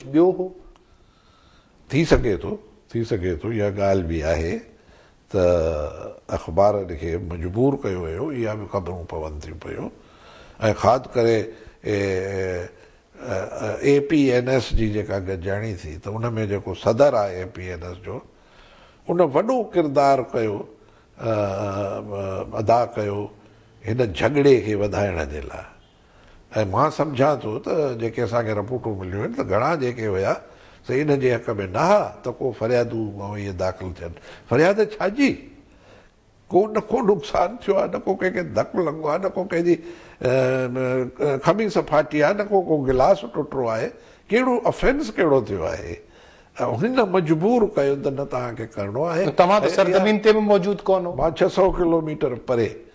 ॿियो हो थी सघे थो इहा ॻाल्हि बि आहे त अख़बारनि खे मजबूर कयो वियो, इहा बि ख़बरूं पवनि थियूं पियूं। ऐं ख़ासि करे APNS जी जेका गॾिजाणी थी त उन में जेको सदर आहे APNS जो, उन वॾो किरदारु कयो, अदा कयो हिन झगड़े खे वधाइण जे लाइ। ऐं मां सम्झां थो त जेके असांखे रिपोर्टूं मिलियूं आहिनि त घणा जेके हुया त इन जे हक़ में न हा त को फ़रियादूं इहे दाख़िल थियनि। फ़रियाद छाजी? न को नुक़सानु थियो आहे, न को कंहिंखे धकु लॻो आहे, न को कंहिंजी खमीस फाटी आहे, न को गिलास टुटो आहे। कहिड़ो ऑफेंस कहिड़ो थियो आहे? हिन मजबूर कयो त न तव्हांखे करिणो आहे। तव्हां त सरज़मीन ते बि मौजूदु कोन हो। मां 600 किलोमीटर परे,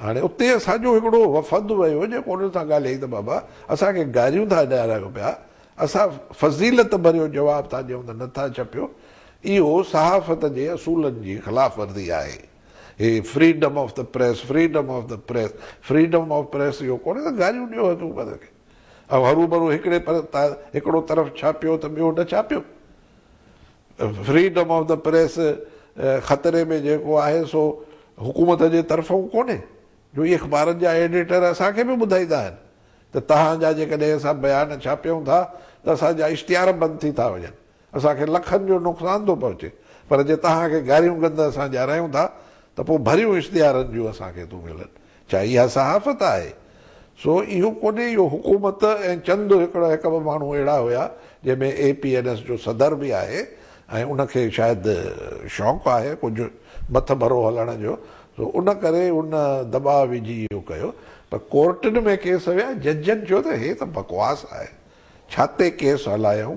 हाणे उते असांजो हिकिड़ो वफ़द वियो जेको उन सां ॻाल्हाई त बाबा असांखे गारियूं था ॾियारायो पिया, असां फज़ीलत भरियो जवाबु था ॾियूं त नथा छपियो। इहो सहाफ़त जे असूलनि जी ख़िलाफ़ वर्ज़ी आहे। हे freedom of the press, freedom of the press, freedom of press इहो कोन्हे त गारियूं ॾियो हुकूमत खे। ऐं हरू भरू हिकिड़ो तरफ़ छापियो त ॿियो न छापियो। फ्रीडम ऑफ द प्रेस ख़तरे में जेको आहे सो हुकूमत जे तरफ़ां कोन्हे, जो इहे अख़बारनि जा एडिटर असांखे बि ॿुधाईंदा आहिनि त तव्हांजा जेकॾहिं असां बयान छापियूं था त असांजा इश्तिहार बंदि थी था वञनि, असांखे लखनि जो नुक़सानु थो पहुचे, पर जे तव्हांखे गारियूं गंद असां ॾियारायूं था त पोइ भरियूं इश्तिहारनि जूं असांखे थियूं मिलनि। छा इहा सहाफ़त आहे? सो इहो कोन्हे, इहो हुकूमत ऐं चंद हिकु ॿ माण्हू अहिड़ा हुया जंहिंमें APNS जो सदर बि आहे ऐं उनखे शायदि शौक़ु आहे कुझु मथ भरो हलण जो, सो उन करे उन दॿाउ विझी इहो कयो। पर कोर्टनि में केस विया, जजनि चयो त हे त बकवास आहे, छा ते केस हलायूं,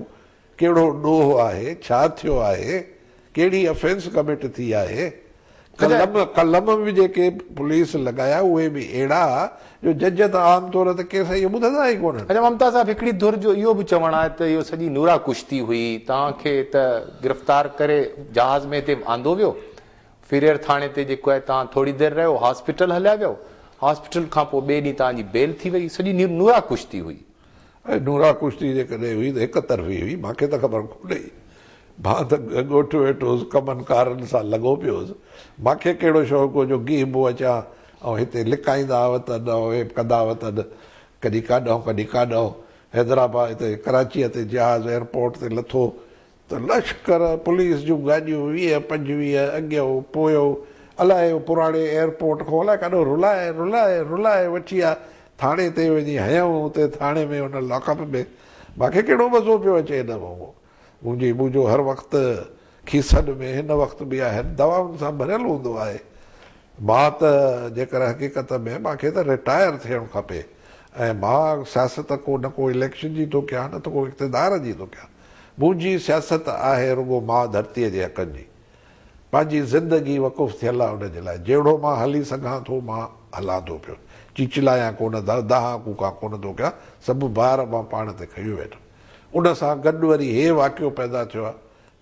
कहिड़ो ॾोह आहे, छा थियो आहे, कहिड़ी ऑफेंस कमिट थी आहे। कलम बि जेके पुलिस लॻाया उहे बि अहिड़ा जो जज त आम तौर ते केस इहे ॿुधंदा ई कोन्हनि। अच्छा ममता साहिब, हिकिड़ी धुर जो इहो बि चवणु आहे त इहो सॼी नूरा कुश्ती हुई, तव्हांखे त गिरफ़्तार करे जहाज़ में हिते आंदो वियो, फिरेर थाणे ते जेको आहे तव्हां थोरी देरि रहियो, हॉस्पिटल हलिया वियो, हॉस्पिटल खां पोइ ॿिए ॾींहुं तव्हांजी बेल थी वई, सॼी नूरा कुश्ती हुई। ऐं नूरा कुश्ती जेकॾहिं हुई त हिक तरफ़ी हुई, मूंखे त ख़बर कोन्हे, मां त ॻोठु वेठो हुउसि, कमनि कारनि सां लॻो पियो हुउसि। मूंखे कहिड़ो शौक़ु हो जो गीहबो अचां ऐं हिते लिकाईंदा वतन ऐं हे कंदा वतन, कॾहिं काॾां कॾहिं काॾां। हैदराबाद हिते कराचीअ ते जहाज़ एयरपोर्ट ते लथो त लश्कर पुलिस जूं गाॾियूं 20-25 अॻियो पोयो, अलाए पुराणे एयरपोर्ट खां अलाए काॾो रुलाए रुलाए रुलाए वठी आहे थाणे ते वञी हयऊं। उते थाणे में हुन लॉकअप में मूंखे कहिड़ो मज़ो पियो अचे हिन मां। मुंहिंजो हर वक़्तु खीसनि में हिन वक़्तु बि आहिनि, दवाउनि सां भरियल हूंदो आहे। मां त जेकर हक़ीक़त में मूंखे त रिटायर थियणु खपे ऐं मां सियासत को न को इलेक्शन जी थो कयां, न त को इक़्तिदार जी थो कयां। मुंहिंजी सियासत आहे रुॻो मां धरतीअ जे हक़नि जी, पंहिंजी ज़िंदगी वक़ुफ़ थियल आहे उनजे लाइ। जहिड़ो मां हली सघां थो मां हलां थो पियो, चिचलायां कोन, दहा कूका कोन थो कयां, सभु भार मां पाण ते खयूं वेठो। उन सां गॾु वरी हे वाक़ियो पैदा थियो आहे,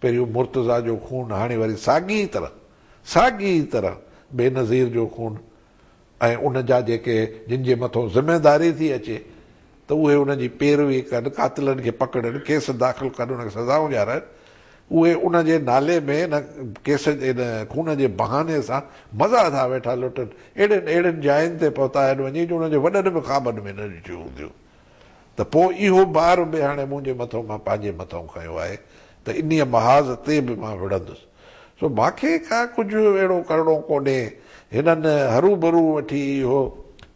पहिरियों मुर्तज़ा जो खून, हाणे वरी साॻी तरह बेनज़ीर जो खून। ऐं उन जा जेके जिन जे मथां ज़िमेदारी थी अचे त उहे उनजी पैरवी कनि, कातिलनि खे पकड़नि, केस दाख़िल कनि, उनखे सज़ाऊं ॾियाराइनि। उहे उन जे नाले में इन केस इन खून जे बहाने सां मज़ा था वेठा लुटनि। अहिड़नि जायुनि ते पहुता आहिनि वञी जो उनजे वॾनि बि ख़्वाबनि में न ॾिठियूं हूंदियूं। त पोइ इहो बार बि हाणे मुंहिंजे मथां मां पंहिंजे मथां खयो आहे त इन्हीअ महाज़ ते बि मां विढ़ंदुसि। सो मूंखे का कुझु अहिड़ो करिणो कोन्हे। हिननि हरू भरू वठी इहो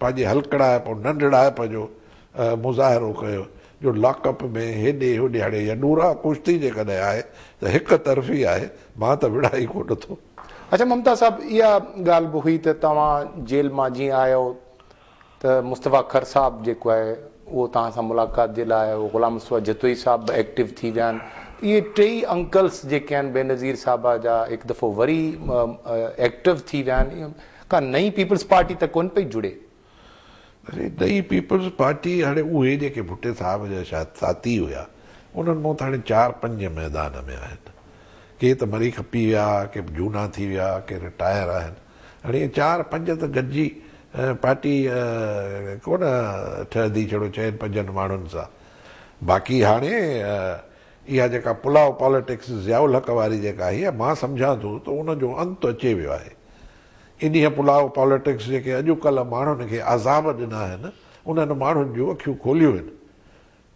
पंहिंजे हलकड़ाइप ऐं नंढड़ाइप जो मुज़ाहिरो कयो जो लॉकअप में हेॾे होॾे। हाणे इहा नूरा कुश्ती जेकॾहिं आहे त हिक तरफ़ी आहे, मां त विढ़ाई कोन थो। अच्छा ममता साहिब, इहा ॻाल्हि बि हुई त तव्हां जेल मां जीअं आयो त मुस्तफ़ा खर साहिबु जेको आहे उहो तव्हां सां मुलाक़ात जे लाइ आयो, ग़ुलाम मुस्तफ़ा जतोई साहिबु एक्टिव थी विया आहिनि। इहे टई अंकल्स जेके आहिनि बेनज़ीर साहिबा जा हिकु दफ़ो वरी एक्टिव थी विया आहिनि। का नई पीपल्स पार्टी त कोन पई जुड़े? अरे नई पीपल्स पार्टी, हाणे उहे जेके भुट्टे साहिब जा शायदि साथी हुया, उन्हनि मां त हाणे 4-5 मैदान में आहिनि। के त मरी खपी विया, के जूना थी विया, के रिटायर आहिनि। हाणे 4-5 त गॾिजी पार्टी कोन ठहंदी, छड़ो 4-5 माण्हुनि सां। बाक़ी हाणे इहा जेका पुलाव पॉलिटिक्स ज़ियाउल हक़ वारी जेका आहे मां सम्झां थो त उनजो अंत अचे वियो आहे। इन्हीअ पुलाव पॉलिटिक्स जेके अॼुकल्ह माण्हुनि खे अज़ाब ॾिना आहिनि उन्हनि माण्हुनि जूं अखियूं खोलियूं आहिनि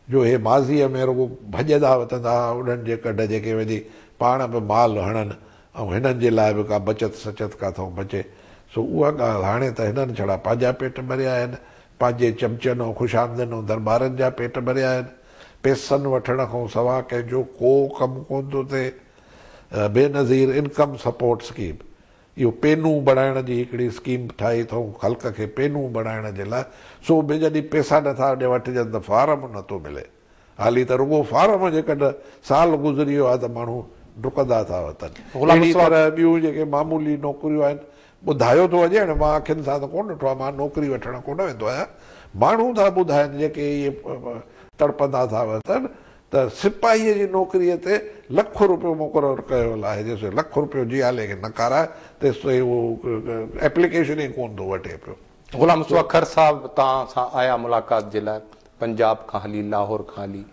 जो हे माज़ीअ में रुॻो भॼंदा वठंदा उन्हनि जे कढ जेके वञी पाण बि माल हणनि ऐं हिननि जे लाइ बि का बचत सचत काथो बचे। सो उहा ॻाल्हि हाणे त हिननि छड़ा पंहिंजा पेट भरिया आहिनि, पंहिंजे चमचनि ऐं ख़ुशामदनि ऐं दरबारनि जा पेट भरिया आहिनि। पैसनि वठण खां सवाइ कंहिंजो को कमु कोन थो थिए। बेनज़ीर इनकम सपोर्ट स्कीम, इहो पेनू बढ़ाइण जी हिकिड़ी स्कीम ठाही अथऊं ख़ल्क खे पेनू बढ़ाइण जे लाइ। सो बि जॾहिं पैसा नथा ॾे वठिजनि त फार्म नथो मिले। हाली त रुॻो फार्म जेकॾहिं साल गुज़री वियो आहे त माण्हू डुकंदा था वठनि। अहिड़ी तरह ॿियूं जेके मामूली नौकरियूं आहिनि ॿुधायो थो अॼु हाणे मां अखियुनि सां त कोन ॾिठो आहे, मां नौकिरी वठणु कोन वेंदो आहियां। माण्हू था ॿुधाइनि जेके इहे तड़पंदा था वठनि त सिपाहीअ जी नौकिरीअ ते लख रुपियो मुक़ररु कयो वियो आहे। जेसि लख रुपियो जी हाले खे नकाराए तेसि ताईं उहो एप्लीकेशन ई कोन थो वठे पियो। गुलाम मुस्तफ़ा खर साहब तव्हां सां आया मुलाक़ात जे लाइ, पंजाब खां हली लाहौर खां हली,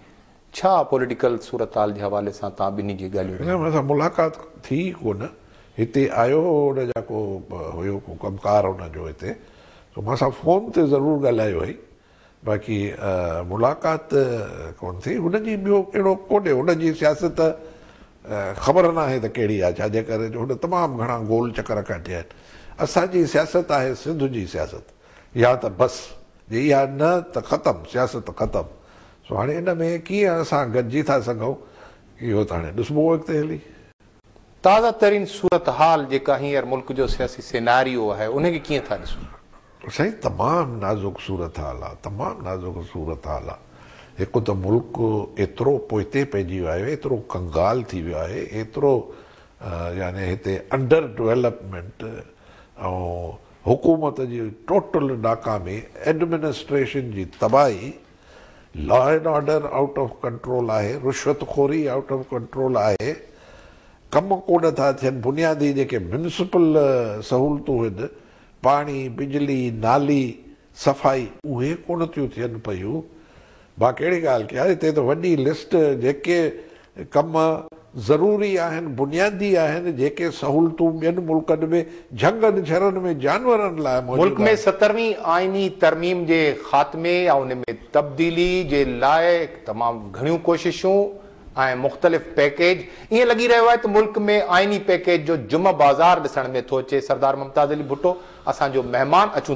छा पॉलिटिकल सूरत हाल जे हवाले सां तव्हां ॿिन्ही जी ॻाल्हियूं? असां मुलाक़ात थी कोन, हिते आयो हुन जा को हुयो को कमकार हुनजो हिते, तो मां सां फ़ोन ते ज़रूरु ॻाल्हायो हुई, बाक़ी मुलाक़ात कोन थी। हुनजी ॿियो कहिड़ो कोन्हे, हुनजी सियासत ख़बर न आहे त कहिड़ी आहे, छाजे करे जो हुन तमामु घणा गोल चकर कटिया आहिनि। असांजी सियासत आहे सिंध जी सियासत, या त बसि इहा न त ख़तमु, सियासत ख़तमु। सो हाणे हिन में कीअं असां गॾिजी था सघूं इहो त हाणे ॾिसबो अॻिते हली। ताज़ा तरीन सूरत हाल जेका हींअर मुल्क जो सियासी सिनारियो आहे उनखे कीअं था ॾिसो? साईं तमामु नाज़ुक सूरत हाल आहे, तमामु नाज़ुक सूरत हाल आहे। हिकु त मुल्क एतिरो पोइते पइजी वियो आहे, एतिरो कंगाल थी वियो आहे, एतिरो यानी हिते अंडर डेवलपमेंट ऐं हुकूमत जी टोटल नाकामी, एडमिनिस्ट्रेशन जी तबाही, law and order out of control आहे, रिश्वतखोरी आउट ऑफ कंट्रोल आहे, कम कोन था थियनि। बुनियादी जेके म्यूनिसिपल सहूलियतूं आहिनि, पाणी, बिजली, नाली, सफ़ाई, उहे कोन थियूं थियनि पियूं। मां कहिड़ी ॻाल्हि कयां, हिते त वॾी लिस्ट जेके कम ज़रूरी आहिनि, बुनियादी आहिनि, जेके सहूलियतूं ॿियनि मुल्कनि में झंगनि शहरनि में जानवरनि लाइ मुल्क में 17वीं आइनी तरमीम जे ख़ात्मे या उन में तब्दीली जे लाइ तमामु घणियूं कोशिशूं ऐं मुख़्तलिफ़ पैकेज, ईअं लॻी रहियो आहे त मुल्क में आइनी पैकेज जो जुम बाज़ार ॾिसण में थो अचे। सरदार मुमताज़ अली भुट्टो असांजो महिमान, अचूं